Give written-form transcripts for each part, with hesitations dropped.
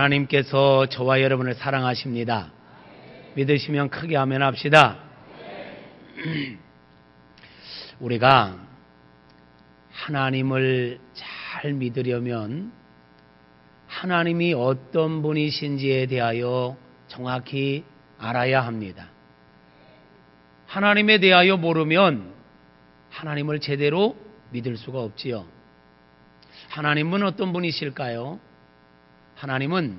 하나님께서 저와 여러분을 사랑하십니다. 믿으시면 크게 아멘 합시다. 우리가 하나님을 잘 믿으려면 하나님이 어떤 분이신지에 대하여 정확히 알아야 합니다. 하나님에 대하여 모르면 하나님을 제대로 믿을 수가 없지요. 하나님은 어떤 분이실까요? 하나님은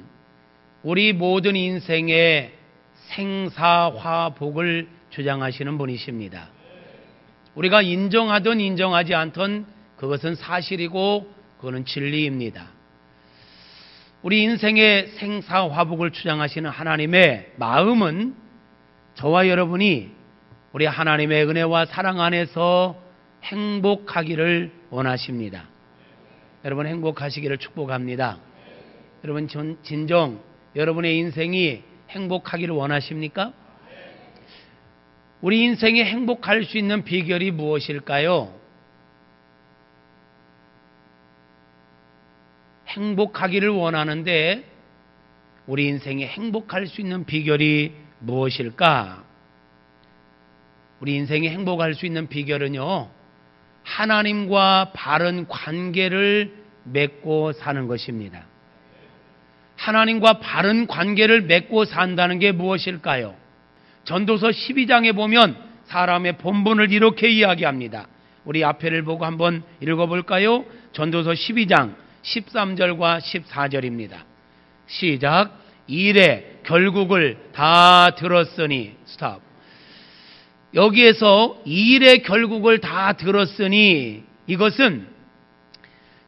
우리 모든 인생의 생사화복을 주장하시는 분이십니다. 우리가 인정하든 인정하지 않든 그것은 사실이고 그것은 진리입니다. 우리 인생의 생사화복을 주장하시는 하나님의 마음은 저와 여러분이 우리 하나님의 은혜와 사랑 안에서 행복하기를 원하십니다. 여러분 행복하시기를 축복합니다. 여러분 진정 여러분의 인생이 행복하기를 원하십니까? 우리 인생이 행복할 수 있는 비결이 무엇일까요? 행복하기를 원하는데 우리 인생이 행복할 수 있는 비결이 무엇일까? 우리 인생이 행복할 수 있는 비결은요, 하나님과 바른 관계를 맺고 사는 것입니다. 하나님과 바른 관계를 맺고 산다는 게 무엇일까요? 전도서 12장에 보면 사람의 본분을 이렇게 이야기합니다. 우리 앞에를 보고 한번 읽어볼까요? 전도서 12장 13절과 14절입니다. 시작. 일의 결국을 다 들었으니 스탑. 여기에서 일의 결국을 다 들었으니 이것은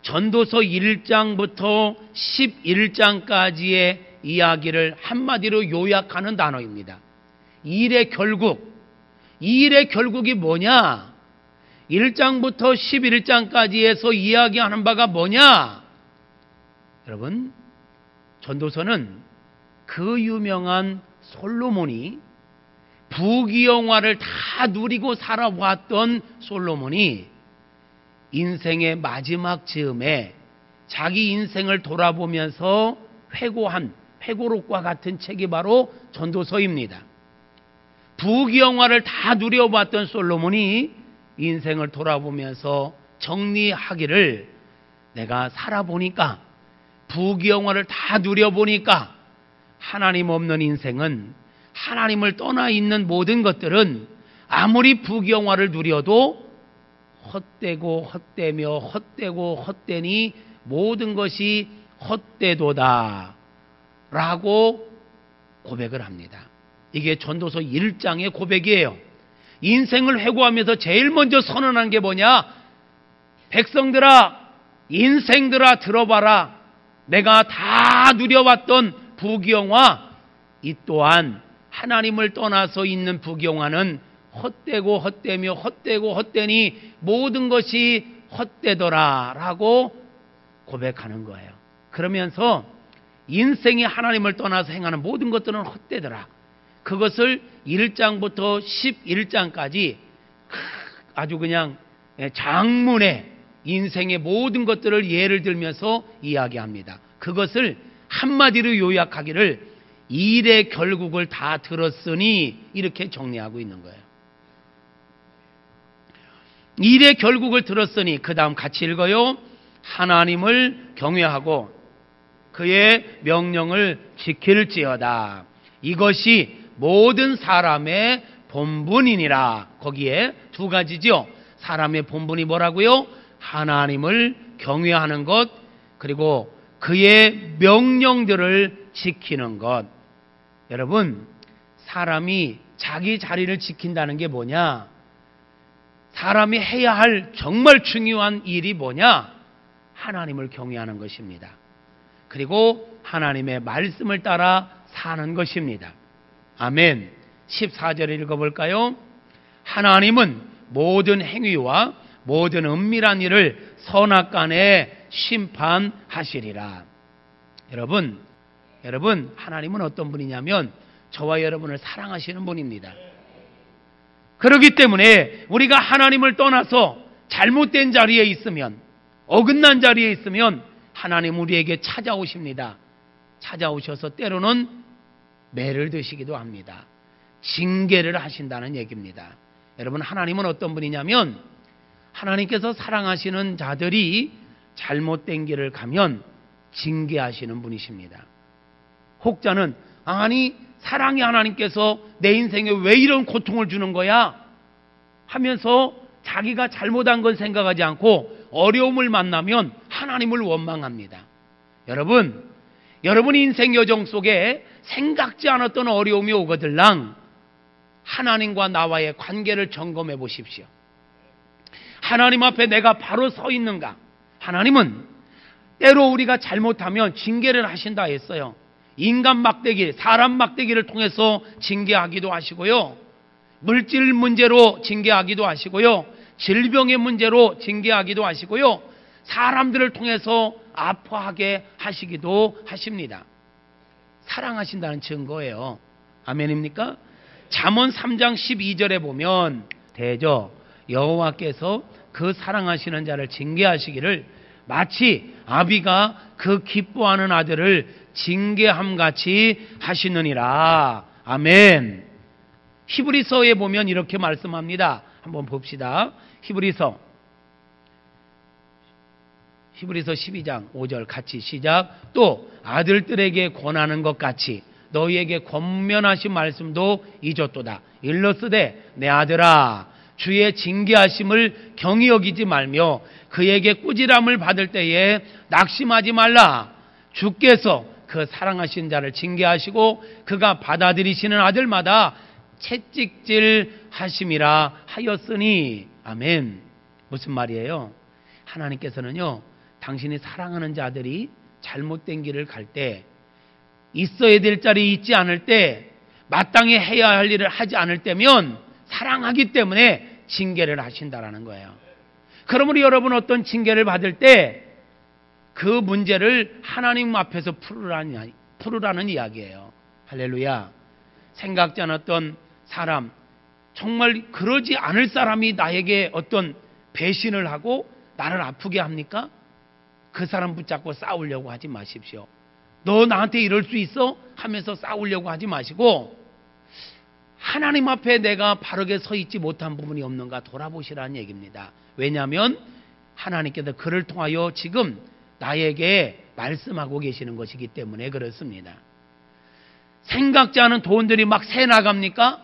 전도서 1장부터 11장까지의 이야기를 한마디로 요약하는 단어입니다. 일의 결국. 일의 결국이 뭐냐? 1장부터 11장까지에서 이야기하는 바가 뭐냐? 여러분, 전도서는 그 유명한 솔로몬이 부귀영화를 다 누리고 살아왔던 솔로몬이 인생의 마지막 즈음에 자기 인생을 돌아보면서 회고한 회고록과 같은 책이 바로 전도서입니다. 부귀영화를 다 누려봤던 솔로몬이 인생을 돌아보면서 정리하기를 내가 살아보니까 부귀영화를 다 누려보니까 하나님 없는 인생은 하나님을 떠나 있는 모든 것들은 아무리 부귀영화를 누려도 헛되고 헛되며 헛되고 헛되니 모든 것이 헛되도다 라고 고백을 합니다. 이게 전도서 1장의 고백이에요. 인생을 회고하면서 제일 먼저 선언한 게 뭐냐? 백성들아, 인생들아 들어봐라. 내가 다 누려왔던 부귀영화, 이 또한 하나님을 떠나서 있는 부귀영화는 헛되고 헛되며 헛되고 헛되니 모든 것이 헛되더라 라고 고백하는 거예요. 그러면서 인생이 하나님을 떠나서 행하는 모든 것들은 헛되더라. 그것을 1장부터 11장까지 아주 그냥 장문의 인생의 모든 것들을 예를 들면서 이야기합니다. 그것을 한마디로 요약하기를 일의 결국을 다 들었으니 이렇게 정리하고 있는 거예요. 일의 결국을 들었으니 그 다음 같이 읽어요. 하나님을 경외하고 그의 명령을 지킬지어다. 이것이 모든 사람의 본분이니라. 거기에 두 가지죠. 사람의 본분이 뭐라고요? 하나님을 경외하는 것, 그리고 그의 명령들을 지키는 것. 여러분, 사람이 자기 자리를 지킨다는 게 뭐냐? 사람이 해야 할 정말 중요한 일이 뭐냐? 하나님을 경외하는 것입니다. 그리고 하나님의 말씀을 따라 사는 것입니다. 아멘. 14절을 읽어볼까요? 하나님은 모든 행위와 모든 은밀한 일을 선악간에 심판하시리라. 여러분, 하나님은 어떤 분이냐면 저와 여러분을 사랑하시는 분입니다. 그렇기 때문에 우리가 하나님을 떠나서 잘못된 자리에 있으면, 어긋난 자리에 있으면 하나님 우리에게 찾아오십니다. 찾아오셔서 때로는 매를 드시기도 합니다. 징계를 하신다는 얘기입니다. 여러분, 하나님은 어떤 분이냐면 하나님께서 사랑하시는 자들이 잘못된 길을 가면 징계하시는 분이십니다. 혹자는 아니 사랑의 하나님께서 내 인생에 왜 이런 고통을 주는 거야 하면서 자기가 잘못한 건 생각하지 않고 어려움을 만나면 하나님을 원망합니다. 여러분 인생 여정 속에 생각지 않았던 어려움이 오거들랑 하나님과 나와의 관계를 점검해 보십시오. 하나님 앞에 내가 바로 서 있는가? 하나님은 때로 우리가 잘못하면 징계를 하신다 했어요. 인간 막대기, 사람 막대기를 통해서 징계하기도 하시고요. 물질 문제로 징계하기도 하시고요. 질병의 문제로 징계하기도 하시고요. 사람들을 통해서 아파하게 하시기도 하십니다. 사랑하신다는 증거예요. 아멘입니까? 잠언 3장 12절에 보면 대저 여호와께서 그 사랑하시는 자를 징계하시기를 마치 아비가 그 기뻐하는 아들을 징계함같이 하시느니라. 아멘. 히브리서에 보면 이렇게 말씀합니다. 한번 봅시다. 히브리서 12장 5절 같이 시작. 또 아들들에게 권하는 것 같이 너희에게 권면하신 말씀도 잊었도다. 일러스되 내 아들아 주의 징계하심을 경히 여기지 말며 그에게 꾸지람을 받을 때에 낙심하지 말라. 주께서 그 사랑하신 자를 징계하시고 그가 받아들이시는 아들마다 채찍질 하심이라 하였으니. 아멘. 무슨 말이에요? 하나님께서는요 당신이 사랑하는 자들이 잘못된 길을 갈 때, 있어야 될 자리 있지 않을 때, 마땅히 해야 할 일을 하지 않을 때면 사랑하기 때문에 징계를 하신다라는 거예요. 그러므로 여러분 어떤 징계를 받을 때 그 문제를 하나님 앞에서 풀으라는 이야기예요. 할렐루야. 생각지 않았던 사람, 정말 그러지 않을 사람이 나에게 어떤 배신을 하고 나를 아프게 합니까? 그 사람 붙잡고 싸우려고 하지 마십시오. 너 나한테 이럴 수 있어? 하면서 싸우려고 하지 마시고 하나님 앞에 내가 바르게 서 있지 못한 부분이 없는가 돌아보시라는 얘기입니다. 왜냐하면 하나님께서 그를 통하여 지금 나에게 말씀하고 계시는 것이기 때문에 그렇습니다. 생각지 않은 돈들이 막 새나갑니까?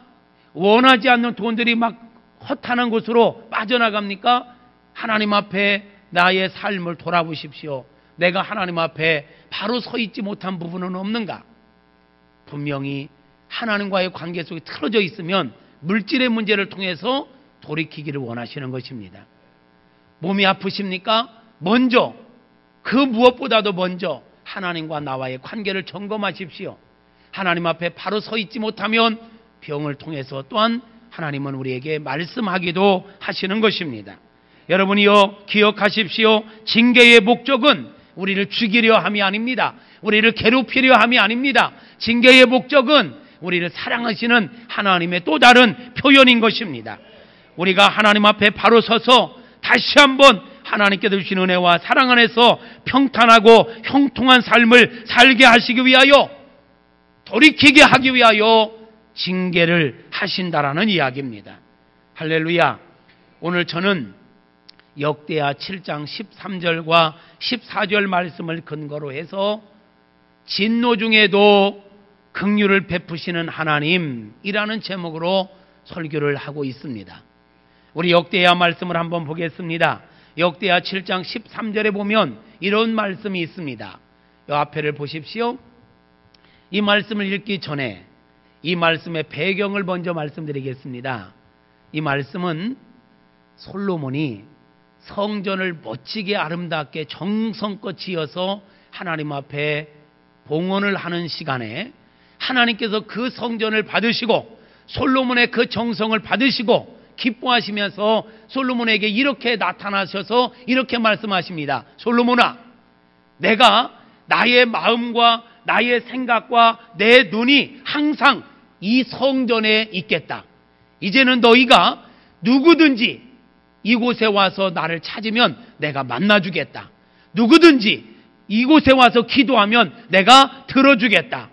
원하지 않는 돈들이 막 허탄한 곳으로 빠져나갑니까? 하나님 앞에 나의 삶을 돌아보십시오. 내가 하나님 앞에 바로 서 있지 못한 부분은 없는가? 분명히 하나님과의 관계 속에 틀어져 있으면 물질의 문제를 통해서 돌이키기를 원하시는 것입니다. 몸이 아프십니까? 먼저 그 무엇보다도 먼저 하나님과 나와의 관계를 점검하십시오. 하나님 앞에 바로 서 있지 못하면 병을 통해서 또한 하나님은 우리에게 말씀하기도 하시는 것입니다. 여러분이요 기억하십시오. 징계의 목적은 우리를 죽이려 함이 아닙니다. 우리를 괴롭히려 함이 아닙니다. 징계의 목적은 우리를 사랑하시는 하나님의 또 다른 표현인 것입니다. 우리가 하나님 앞에 바로 서서 다시 한번 하나님께서 주신 은혜와 사랑 안에서 평탄하고 형통한 삶을 살게 하시기 위하여, 돌이키게 하기 위하여 징계를 하신다라는 이야기입니다. 할렐루야. 오늘 저는 역대하 7장 13절과 14절 말씀을 근거로 해서 진노 중에도 긍휼을 베푸시는 하나님이라는 제목으로 설교를 하고 있습니다. 우리 역대하 말씀을 한번 보겠습니다. 역대하 7장 13절에 보면 이런 말씀이 있습니다. 이 앞에를 보십시오. 이 말씀을 읽기 전에 이 말씀의 배경을 먼저 말씀드리겠습니다. 이 말씀은 솔로몬이 성전을 멋지게 아름답게 정성껏 지어서 하나님 앞에 봉헌을 하는 시간에 하나님께서 그 성전을 받으시고 솔로몬의 그 정성을 받으시고 기뻐하시면서 솔로몬에게 이렇게 나타나셔서 이렇게 말씀하십니다. 솔로몬아, 내가 나의 마음과 나의 생각과 내 눈이 항상 이 성전에 있겠다. 이제는 너희가 누구든지 이곳에 와서 나를 찾으면 내가 만나주겠다. 누구든지 이곳에 와서 기도하면 내가 들어주겠다.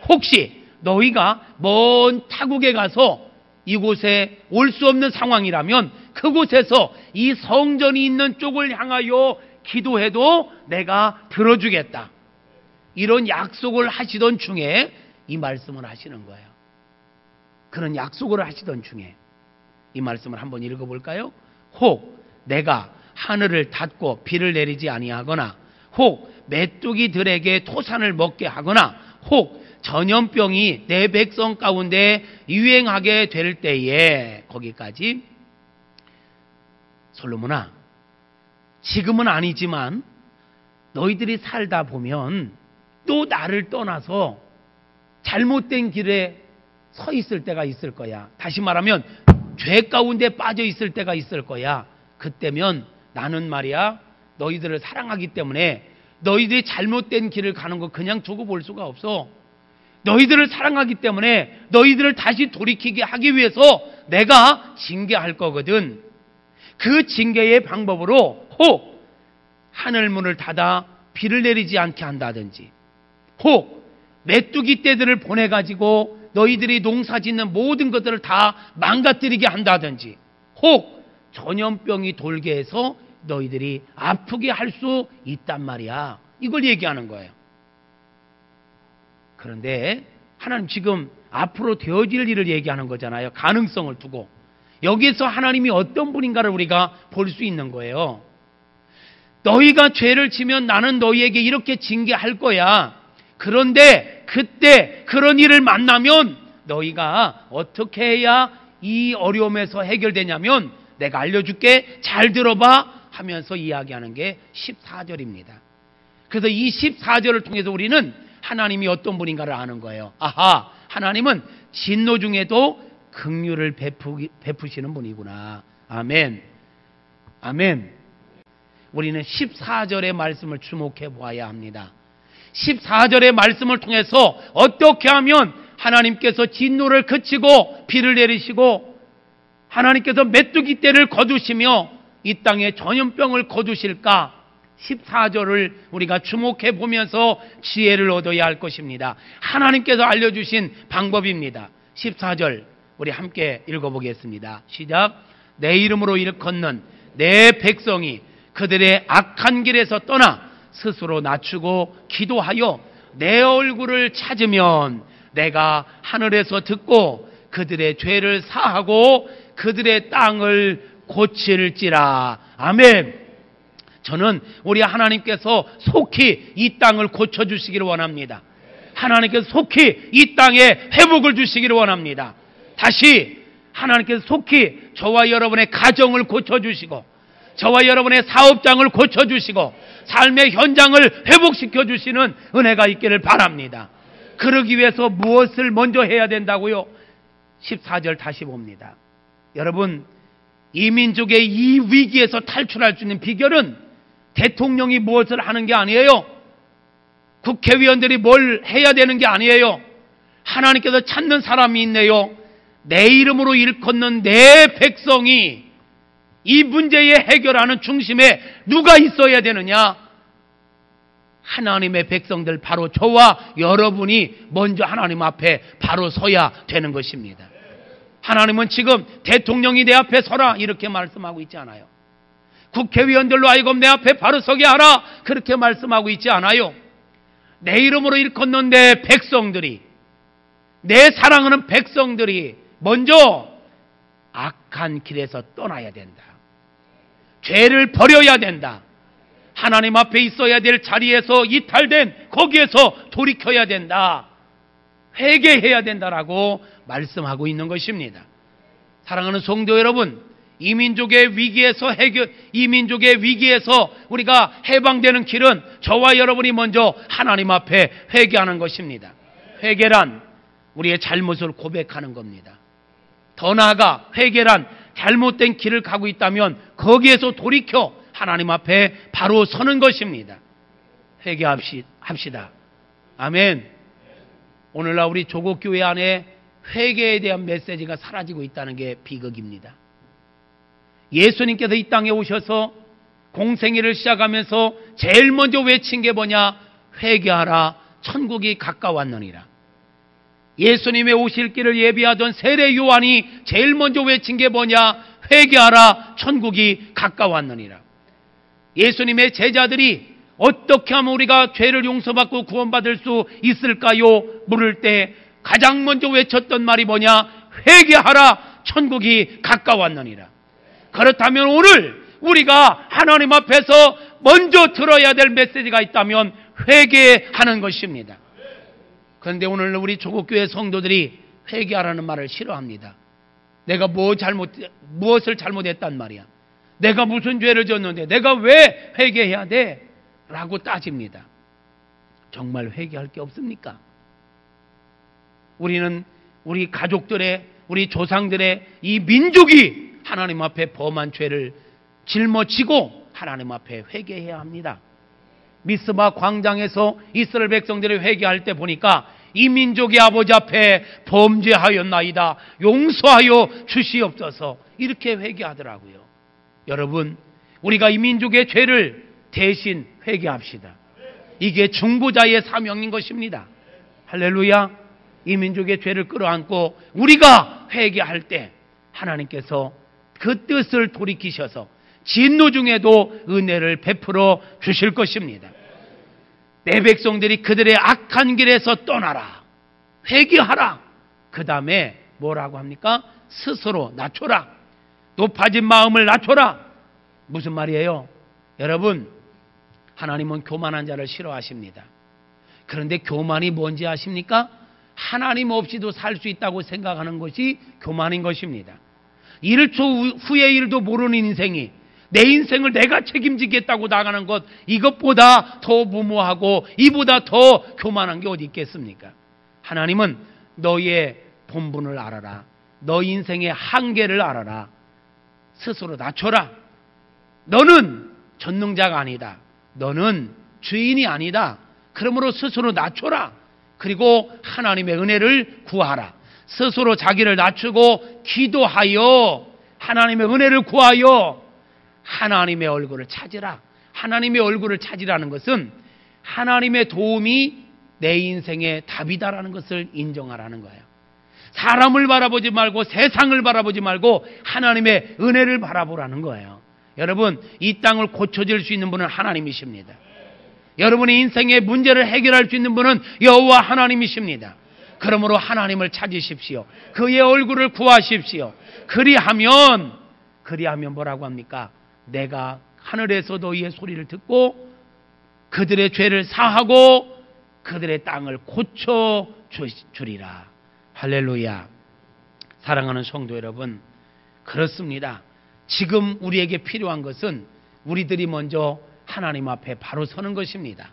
혹시 너희가 먼 타국에 가서 이곳에 올 수 없는 상황이라면 그곳에서 이 성전이 있는 쪽을 향하여 기도해도 내가 들어주겠다. 이런 약속을 하시던 중에 이 말씀을 하시는 거예요. 그런 약속을 하시던 중에 이 말씀을 한번 읽어볼까요? 혹 내가 하늘을 닫고 비를 내리지 아니하거나, 혹 메뚜기들에게 토산을 먹게 하거나, 혹 전염병이 내 백성 가운데 유행하게 될 때에, 거기까지. 솔로몬아, 지금은 아니지만 너희들이 살다 보면 또 나를 떠나서 잘못된 길에 서 있을 때가 있을 거야. 다시 말하면 죄 가운데 빠져 있을 때가 있을 거야. 그때면 나는 말이야, 너희들을 사랑하기 때문에 너희들이 잘못된 길을 가는 거 그냥 두고 볼 수가 없어. 너희들을 사랑하기 때문에 너희들을 다시 돌이키게 하기 위해서 내가 징계할 거거든. 그 징계의 방법으로 혹 하늘문을 닫아 비를 내리지 않게 한다든지, 혹 메뚜기 떼들을 보내가지고 너희들이 농사짓는 모든 것들을 다 망가뜨리게 한다든지, 혹 전염병이 돌게 해서 너희들이 아프게 할 수 있단 말이야. 이걸 얘기하는 거예요. 그런데 하나님 지금 앞으로 되어질 일을 얘기하는 거잖아요. 가능성을 두고. 여기에서 하나님이 어떤 분인가를 우리가 볼 수 있는 거예요. 너희가 죄를 지면 나는 너희에게 이렇게 징계할 거야. 그런데 그때 그런 일을 만나면 너희가 어떻게 해야 이 어려움에서 해결되냐면 내가 알려줄게. 잘 들어봐 하면서 이야기하는 게 14절입니다. 그래서 이 14절을 통해서 우리는 하나님이 어떤 분인가를 아는 거예요. 아하, 하나님은 진노 중에도 긍휼을 베푸시는 분이구나. 아멘. 아멘. 우리는 14절의 말씀을 주목해 보아야 합니다. 14절의 말씀을 통해서 어떻게 하면 하나님께서 진노를 그치고 비를 내리시고 하나님께서 메뚜기 떼를 거두시며 이 땅에 전염병을 거두실까? 14절을 우리가 주목해 보면서 지혜를 얻어야 할 것입니다. 하나님께서 알려주신 방법입니다. 14절 우리 함께 읽어보겠습니다. 시작. 내 이름으로 일컫는 내 백성이 그들의 악한 길에서 떠나 스스로 낮추고 기도하여 내 얼굴을 찾으면 내가 하늘에서 듣고 그들의 죄를 사하고 그들의 땅을 고칠지라. 아멘. 저는 우리 하나님께서 속히 이 땅을 고쳐주시기를 원합니다. 하나님께서 속히 이 땅에 회복을 주시기를 원합니다. 다시 하나님께서 속히 저와 여러분의 가정을 고쳐주시고 저와 여러분의 사업장을 고쳐주시고 삶의 현장을 회복시켜 주시는 은혜가 있기를 바랍니다. 그러기 위해서 무엇을 먼저 해야 된다고요? 14절 다시 봅니다. 여러분, 이 민족의 이 위기에서 탈출할 수 있는 비결은 대통령이 무엇을 하는 게 아니에요. 국회의원들이 뭘 해야 되는 게 아니에요. 하나님께서 찾는 사람이 있네요. 내 이름으로 일컫는 내 백성이 이 문제의 해결하는 중심에 누가 있어야 되느냐? 하나님의 백성들, 바로 저와 여러분이 먼저 하나님 앞에 바로 서야 되는 것입니다. 하나님은 지금 대통령이 내 앞에 서라 이렇게 말씀하고 있지 않아요. 국회의원들로 하여금 내 앞에 바로 서게 하라 그렇게 말씀하고 있지 않아요. 내 이름으로 일컫는 내 백성들이, 내 사랑하는 백성들이 먼저 악한 길에서 떠나야 된다. 죄를 버려야 된다. 하나님 앞에 있어야 될 자리에서 이탈된 거기에서 돌이켜야 된다. 회개해야 된다라고 말씀하고 있는 것입니다. 사랑하는 성도 여러분, 이 민족의 위기에서 우리가 해방되는 길은 저와 여러분이 먼저 하나님 앞에 회개하는 것입니다. 회개란 우리의 잘못을 고백하는 겁니다. 더 나아가 회개란 잘못된 길을 가고 있다면 거기에서 돌이켜 하나님 앞에 바로 서는 것입니다. 회개합시다. 아멘. 오늘날 우리 조국교회 안에 회개에 대한 메시지가 사라지고 있다는 게 비극입니다. 예수님께서 이 땅에 오셔서 공생애를 시작하면서 제일 먼저 외친 게 뭐냐? 회개하라, 천국이 가까웠느니라. 예수님의 오실 길을 예비하던 세례 요한이 제일 먼저 외친 게 뭐냐? 회개하라, 천국이 가까웠느니라. 예수님의 제자들이 어떻게 하면 우리가 죄를 용서받고 구원받을 수 있을까요? 물을 때 가장 먼저 외쳤던 말이 뭐냐? 회개하라, 천국이 가까웠느니라. 그렇다면 오늘 우리가 하나님 앞에서 먼저 들어야 될 메시지가 있다면 회개하는 것입니다. 그런데 오늘 우리 조국교회 성도들이 회개하라는 말을 싫어합니다. 내가 무엇을 잘못했단 말이야. 내가 무슨 죄를 졌는데 내가 왜 회개해야 돼? 라고 따집니다. 정말 회개할 게 없습니까? 우리는 우리 가족들의, 우리 조상들의 이 민족이 하나님 앞에 범한 죄를 짊어지고 하나님 앞에 회개해야 합니다. 미스바 광장에서 이스라엘 백성들이 회개할 때 보니까 이 민족의 아버지 앞에 범죄하였나이다, 용서하여 주시옵소서, 이렇게 회개하더라고요. 여러분, 우리가 이 민족의 죄를 대신 회개합시다. 이게 중보자의 사명인 것입니다. 할렐루야. 이 민족의 죄를 끌어안고 우리가 회개할 때 하나님께서 그 뜻을 돌이키셔서 진노 중에도 은혜를 베풀어 주실 것입니다. 내 백성들이 그들의 악한 길에서 떠나라, 회개하라. 그 다음에 뭐라고 합니까? 스스로 낮춰라, 높아진 마음을 낮춰라. 무슨 말이에요? 여러분, 하나님은 교만한 자를 싫어하십니다. 그런데 교만이 뭔지 아십니까? 하나님 없이도 살 수 있다고 생각하는 것이 교만인 것입니다. 1초 후의 일도 모르는 인생이 내 인생을 내가 책임지겠다고 나가는 것, 이것보다 더 무모하고 이보다 더 교만한 게 어디 있겠습니까? 하나님은 너의 본분을 알아라, 너 인생의 한계를 알아라, 스스로 낮춰라. 너는 전능자가 아니다, 너는 주인이 아니다. 그러므로 스스로 낮춰라. 그리고 하나님의 은혜를 구하라. 스스로 자기를 낮추고 기도하여 하나님의 은혜를 구하여 하나님의 얼굴을 찾으라. 하나님의 얼굴을 찾으라는 것은 하나님의 도움이 내 인생의 답이다라는 것을 인정하라는 거예요. 사람을 바라보지 말고 세상을 바라보지 말고 하나님의 은혜를 바라보라는 거예요. 여러분, 이 땅을 고쳐줄 수 있는 분은 하나님이십니다. 여러분의 인생의 문제를 해결할 수 있는 분은 여호와 하나님이십니다. 그러므로 하나님을 찾으십시오. 그의 얼굴을 구하십시오. 그리하면 뭐라고 합니까? 내가 하늘에서 너희의 소리를 듣고 그들의 죄를 사하고 그들의 땅을 고쳐 주리라. 할렐루야. 사랑하는 성도 여러분, 그렇습니다. 지금 우리에게 필요한 것은 우리들이 먼저 하나님 앞에 바로 서는 것입니다.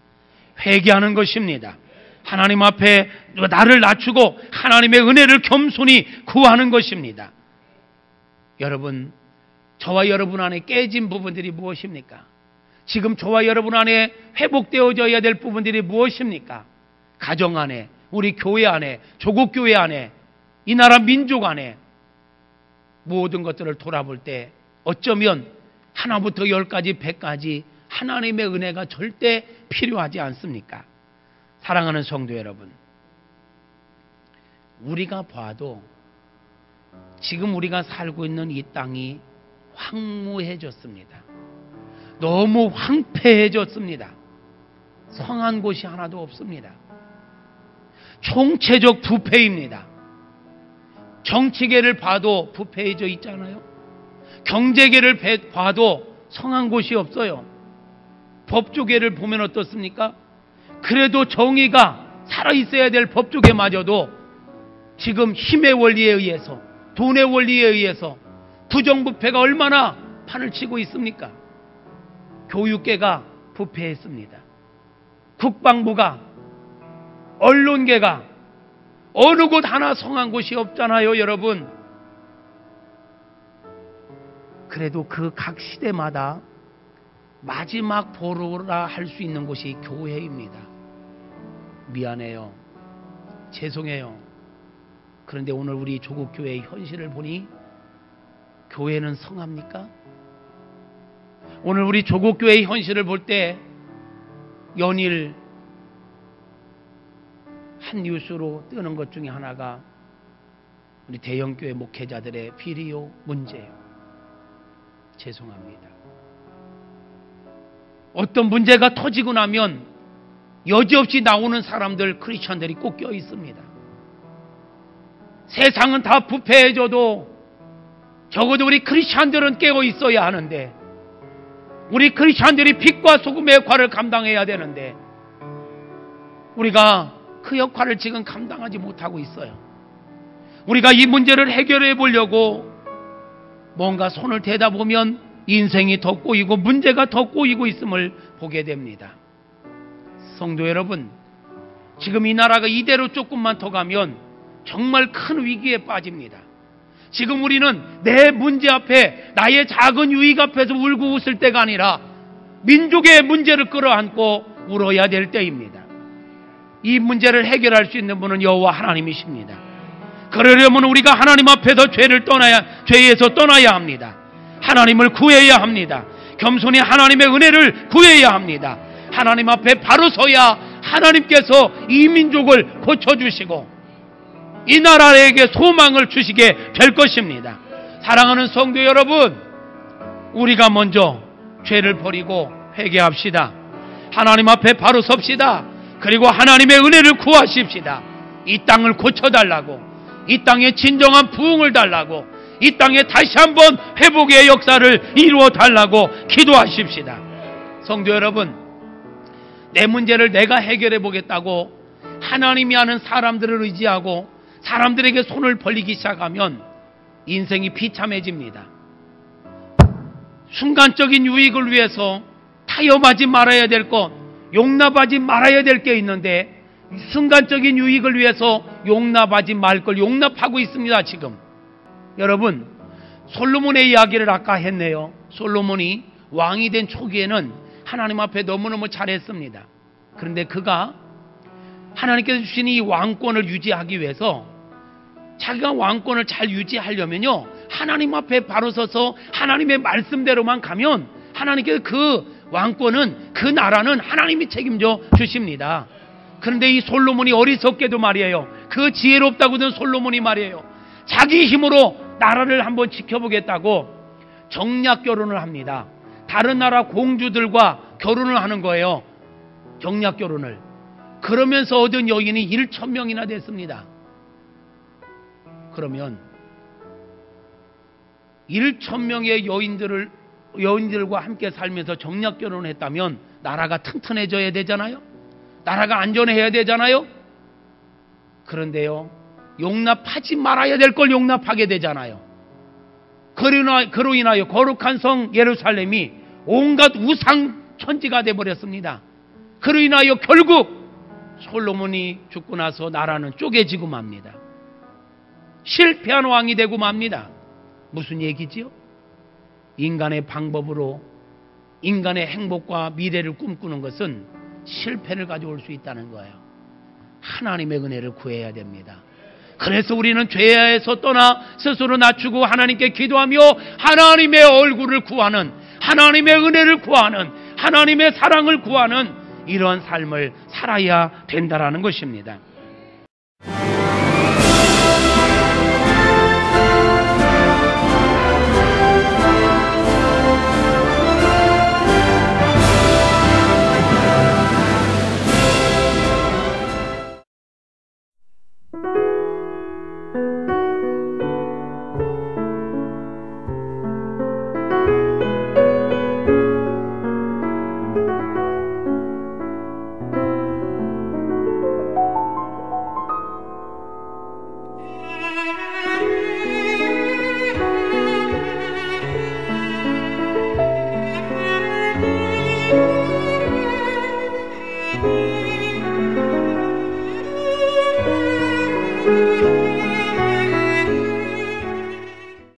회개하는 것입니다. 하나님 앞에 나를 낮추고 하나님의 은혜를 겸손히 구하는 것입니다. 여러분, 저와 여러분 안에 깨진 부분들이 무엇입니까? 지금 저와 여러분 안에 회복되어져야 될 부분들이 무엇입니까? 가정 안에, 우리 교회 안에, 조국교회 안에, 이 나라 민족 안에 모든 것들을 돌아볼 때 어쩌면 하나부터 10까지 100까지 하나님의 은혜가 절대 필요하지 않습니까? 사랑하는 성도 여러분, 우리가 봐도 지금 우리가 살고 있는 이 땅이 황무해졌습니다. 너무 황폐해졌습니다. 성한 곳이 하나도 없습니다. 총체적 부패입니다. 정치계를 봐도 부패해져 있잖아요. 경제계를 봐도 성한 곳이 없어요. 법조계를 보면 어떻습니까? 그래도 정의가 살아있어야 될 법조계마저도 지금 힘의 원리에 의해서, 돈의 원리에 의해서 부정부패가 얼마나 판을 치고 있습니까? 교육계가 부패했습니다. 국방부가, 언론계가 어느 곳 하나 성한 곳이 없잖아요, 여러분. 그래도 그 각 시대마다 마지막 보루라 할 수 있는 곳이 교회입니다. 미안해요. 죄송해요. 그런데 오늘 우리 조국교회의 현실을 보니 교회는 성합니까? 오늘 우리 조국교회의 현실을 볼 때 연일 한 뉴스로 뜨는 것 중에 하나가 우리 대형교회 목회자들의 비리요 문제예요. 죄송합니다. 어떤 문제가 터지고 나면 여지없이 나오는 사람들, 크리스천들이 꼭 껴 있습니다. 세상은 다 부패해져도 적어도 우리 크리스천들은 깨어 있어야 하는데, 우리 크리스천들이 빛과 소금의 역할을 감당해야 되는데 우리가 그 역할을 지금 감당하지 못하고 있어요. 우리가 이 문제를 해결해 보려고 뭔가 손을 대다 보면 인생이 더 꼬이고 문제가 더 꼬이고 있음을 보게 됩니다. 성도 여러분, 지금 이 나라가 이대로 조금만 더 가면 정말 큰 위기에 빠집니다. 지금 우리는 내 문제 앞에, 나의 작은 유익 앞에서 울고 웃을 때가 아니라 민족의 문제를 끌어안고 울어야 될 때입니다. 이 문제를 해결할 수 있는 분은 여호와 하나님이십니다. 그러려면 우리가 하나님 앞에서 죄에서 떠나야 합니다. 하나님을 구해야 합니다. 겸손히 하나님의 은혜를 구해야 합니다. 하나님 앞에 바로 서야 하나님께서 이 민족을 고쳐주시고 이 나라에게 소망을 주시게 될 것입니다. 사랑하는 성도 여러분, 우리가 먼저 죄를 버리고 회개합시다. 하나님 앞에 바로 섭시다. 그리고 하나님의 은혜를 구하십시다. 이 땅을 고쳐달라고, 이 땅에 진정한 부흥을 달라고, 이 땅에 다시 한번 회복의 역사를 이루어 달라고 기도하십시다. 성도 여러분, 내 문제를 내가 해결해 보겠다고 하나님이 아는 사람들을 의지하고 사람들에게 손을 벌리기 시작하면 인생이 비참해집니다. 순간적인 유익을 위해서 타협하지 말아야 될 것, 용납하지 말아야 될 게 있는데 순간적인 유익을 위해서 용납하지 말 걸 용납하고 있습니다. 지금 여러분, 솔로몬의 이야기를 아까 했네요. 솔로몬이 왕이 된 초기에는 하나님 앞에 너무너무 잘했습니다. 그런데 그가 하나님께서 주신 이 왕권을 유지하기 위해서 자기가 왕권을 잘 유지하려면요, 하나님 앞에 바로 서서 하나님의 말씀대로만 가면 하나님께서 그 왕권은, 그 나라는 하나님이 책임져 주십니다. 그런데 이 솔로몬이 어리석게도 말이에요, 그 지혜롭다고 든 솔로몬이 말이에요, 자기 힘으로 나라를 한번 지켜보겠다고 정략 결혼을 합니다. 다른 나라 공주들과 결혼을 하는 거예요. 정략 결혼을. 그러면서 얻은 여인이 1,000명이나 됐습니다. 그러면 1,000명의 여인들과 함께 살면서 정략 결혼을 했다면 나라가 튼튼해져야 되잖아요. 나라가 안전해야 되잖아요. 그런데요, 용납하지 말아야 될 걸 용납하게 되잖아요. 그로 인하여 거룩한 성 예루살렘이 온갖 우상 천지가 되어버렸습니다. 그로 인하여 결국 솔로몬이 죽고 나서 나라는 쪼개지고 맙니다. 실패한 왕이 되고 맙니다. 무슨 얘기지요? 인간의 방법으로 인간의 행복과 미래를 꿈꾸는 것은 실패를 가져올 수 있다는 거예요. 하나님의 은혜를 구해야 됩니다. 그래서 우리는 죄에서 떠나 스스로 낮추고 하나님께 기도하며 하나님의 얼굴을 구하는, 하나님의 은혜를 구하는, 하나님의 사랑을 구하는 이러한 삶을 살아야 된다라는 것입니다.